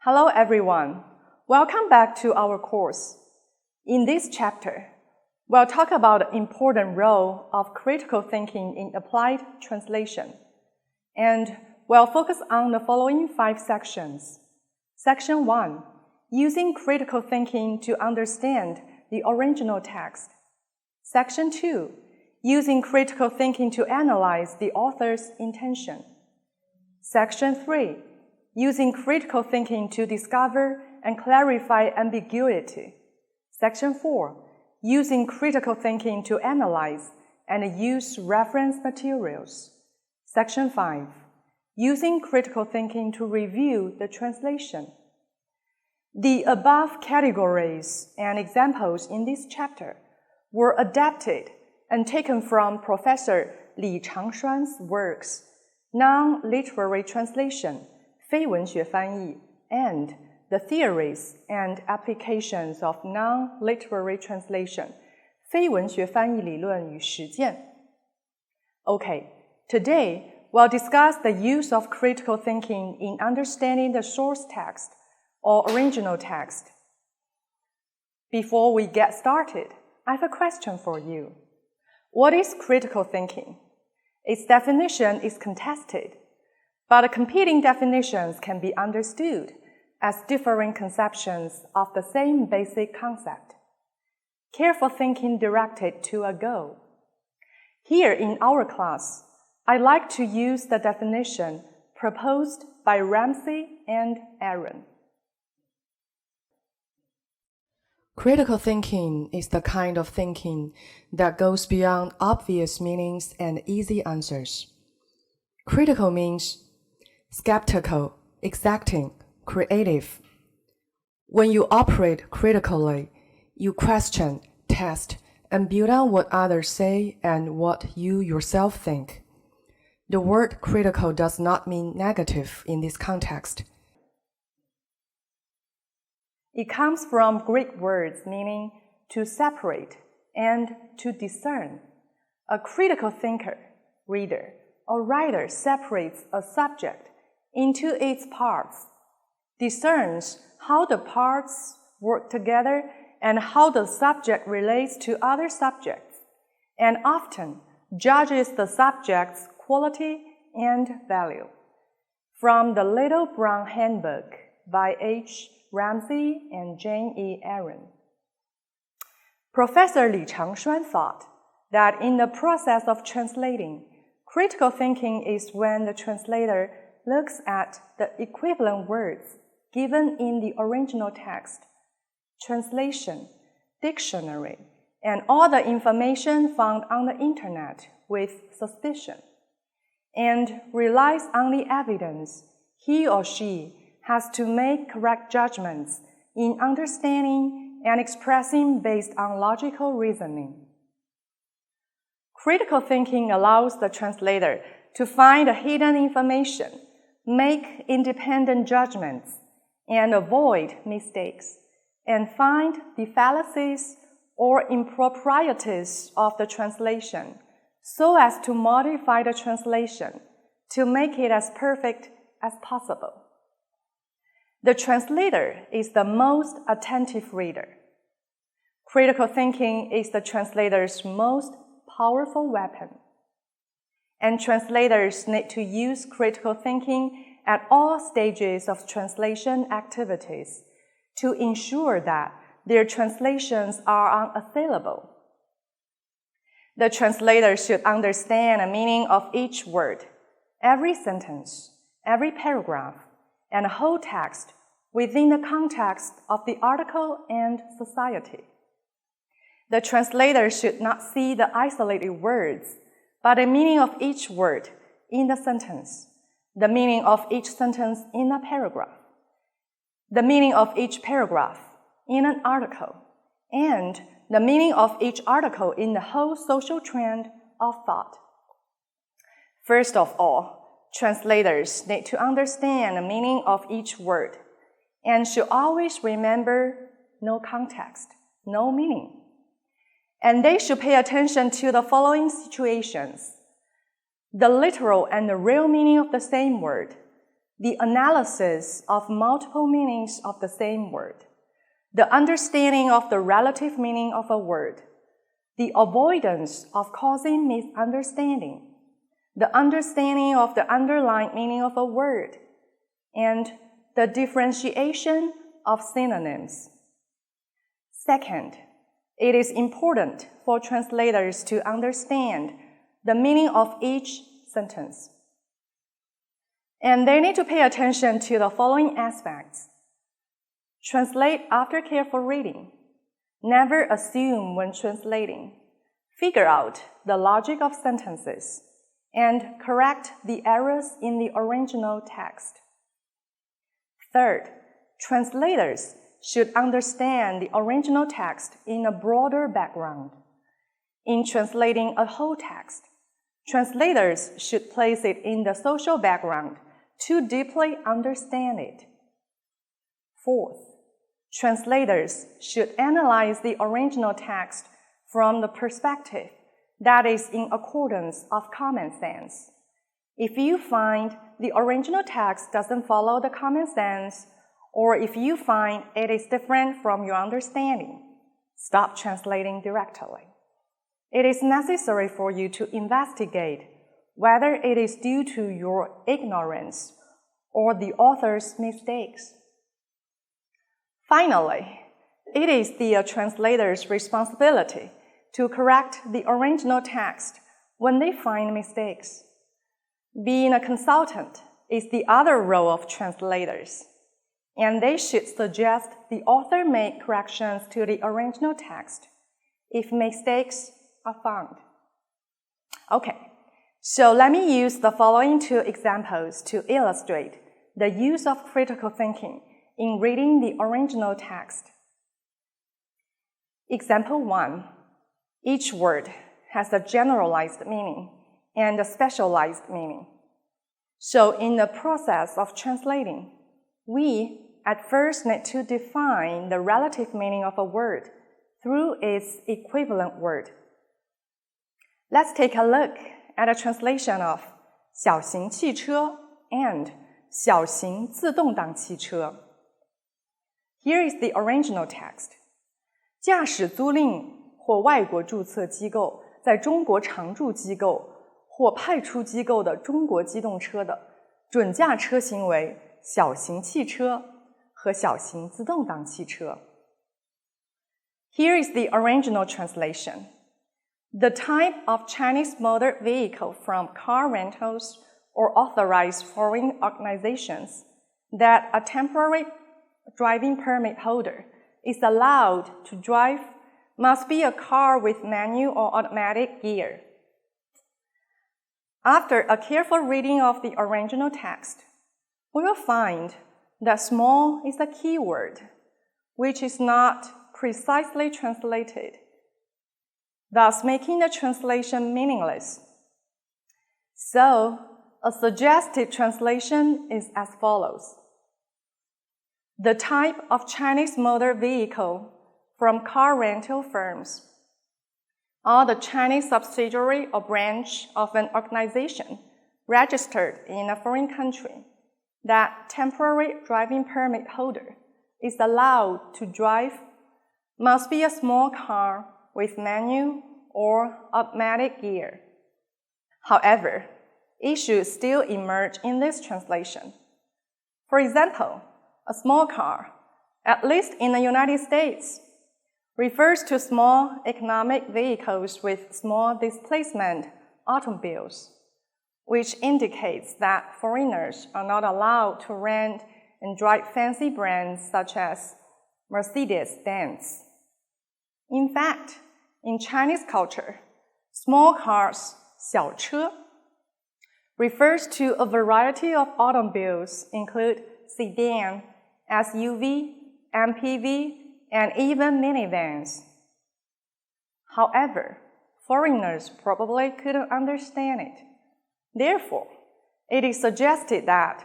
Hello everyone, welcome back to our course. In this chapter, we'll talk about the important role of critical thinking in applied translation, and we'll focus on the following 5 sections. Section 1, using critical thinking to understand the original text. Section 2, using critical thinking to analyze the author's intention. Section 3, using critical thinking to discover and clarify ambiguity. Section 4, using critical thinking to analyze and use reference materials. Section 5, using critical thinking to review the translation. The above categories and examples in this chapter were adapted and taken from Professor Li Changshuan's works, Non-Literary Translation, 非文学翻译, and the theories and applications of non-literary translation, 非文学翻译理论与实践. Okay, today we'll discuss the use of critical thinking in understanding the source text or original text. Before we get started, I have a question for you. What is critical thinking? Its definition is contested, but competing definitions can be understood as differing conceptions of the same basic concept. Careful thinking directed to a goal. Here in our class, I like to use the definition proposed by Ramsey and Aaron. Critical thinking is the kind of thinking that goes beyond obvious meanings and easy answers. Critical means skeptical, exacting, creative. When you operate critically, you question, test, and build on what others say and what you yourself think. The word critical does not mean negative in this context. It comes from Greek words meaning to separate and to discern. A critical thinker, reader, or writer separates a subject into its parts, discerns how the parts work together and how the subject relates to other subjects, and often judges the subject's quality and value. From the Little Brown Handbook by H. Ramsey and Jane E. Aaron. Professor Li Changshuan thought that in the process of translating, critical thinking is when the translator looks at the equivalent words given in the original text, translation, dictionary, and all the information found on the internet with suspicion, and relies on the evidence he or she has to make correct judgments in understanding and expressing based on logical reasoning. Critical thinking allows the translator to find the hidden information, make independent judgments, and avoid mistakes, and find the fallacies or improprieties of the translation so as to modify the translation to make it as perfect as possible. The translator is the most attentive reader. Critical thinking is the translator's most powerful weapon. And translators need to use critical thinking at all stages of translation activities to ensure that their translations are unassailable. The translator should understand the meaning of each word, every sentence, every paragraph, and the whole text within the context of the article and society. The translator should not see the isolated words, but the meaning of each word in the sentence, the meaning of each sentence in a paragraph, the meaning of each paragraph in an article, and the meaning of each article in the whole social trend of thought. First of all, translators need to understand the meaning of each word and should always remember no context, no meaning. And they should pay attention to the following situations: the literal and the real meaning of the same word, the analysis of multiple meanings of the same word, the understanding of the relative meaning of a word, the avoidance of causing misunderstanding, the understanding of the underlying meaning of a word, and the differentiation of synonyms. Second, it is important for translators to understand the meaning of each sentence. And they need to pay attention to the following aspects. Translate after careful reading. Never assume when translating. Figure out the logic of sentences and correct the errors in the original text. Third, translators should understand the original text in a broader background. In translating a whole text, translators should place it in the social background to deeply understand it. Fourth, translators should analyze the original text from the perspective that is in accordance of common sense. If you find the original text doesn't follow the common sense, or if you find it is different from your understanding, stop translating directly. It is necessary for you to investigate whether it is due to your ignorance or the author's mistakes. Finally, it is the translator's responsibility to correct the original text when they find mistakes. Being a consultant is the other role of translators, and they should suggest the author make corrections to the original text if mistakes are found. Okay, so let me use the following two examples to illustrate the use of critical thinking in reading the original text. Example 1. Each word has a generalized meaning and a specialized meaning. So in the process of translating, we at first need to define the relative meaning of a word through its equivalent word. Let's take a look at a translation of 小型汽车 and 小型自动挡汽车. Here is the original text. 驾驶租赁或外国注册机构在中国常驻机构或派出机构的中国机动车的准驾车型为小型汽车和小型自动挡汽车. Here is the original translation. The type of Chinese motor vehicle from car rentals or authorized foreign organizations that a temporary driving permit holder is allowed to drive must be a car with manual or automatic gear. After a careful reading of the original text, we will find that small is a key word, which is not precisely translated, thus making the translation meaningless. So, a suggested translation is as follows. The type of Chinese motor vehicle from car rental firms or the Chinese subsidiary or branch of an organization registered in a foreign country that temporary driving permit holder is allowed to drive must be a small car with manual or automatic gear. However, issues still emerge in this translation. For example, a small car, at least in the United States, refers to small economic vehicles with small displacement automobiles, which indicates that foreigners are not allowed to rent and drive fancy brands such as Mercedes-Benz. In fact, in Chinese culture, small cars, 小车, refers to a variety of automobiles include sedan, SUV, MPV, and even minivans. However, foreigners probably couldn't understand it. Therefore, it is suggested that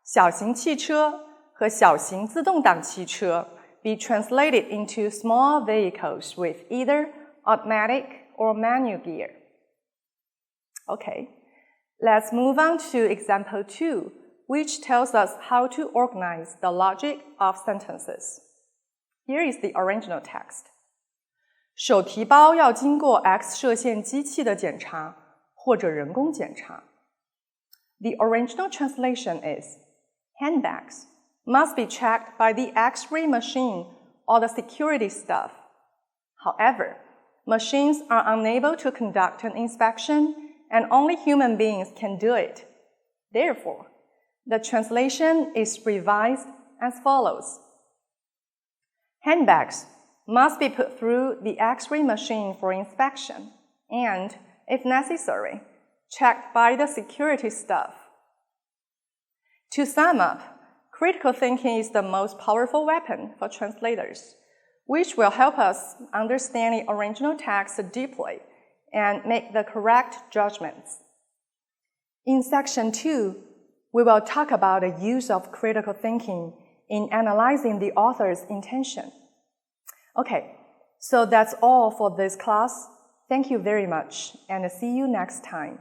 小型汽车和小型自动挡汽车 be translated into small vehicles with either automatic or manual gear. Okay, let's move on to example 2, which tells us how to organize the logic of sentences. Here is the original text. 手提包要经过 X 射线机器的检查或者人工检查。The original translation is, handbags must be checked by the X-ray machine or the security staff. However, machines are unable to conduct an inspection and only human beings can do it. Therefore, the translation is revised as follows. Handbags must be put through the X-ray machine for inspection and, if necessary, checked by the security staff. To sum up, critical thinking is the most powerful weapon for translators, which will help us understand the original text deeply and make the correct judgments. In Section 2, we will talk about the use of critical thinking in analyzing the author's intention. Okay, so that's all for this class. Thank you very much, and see you next time.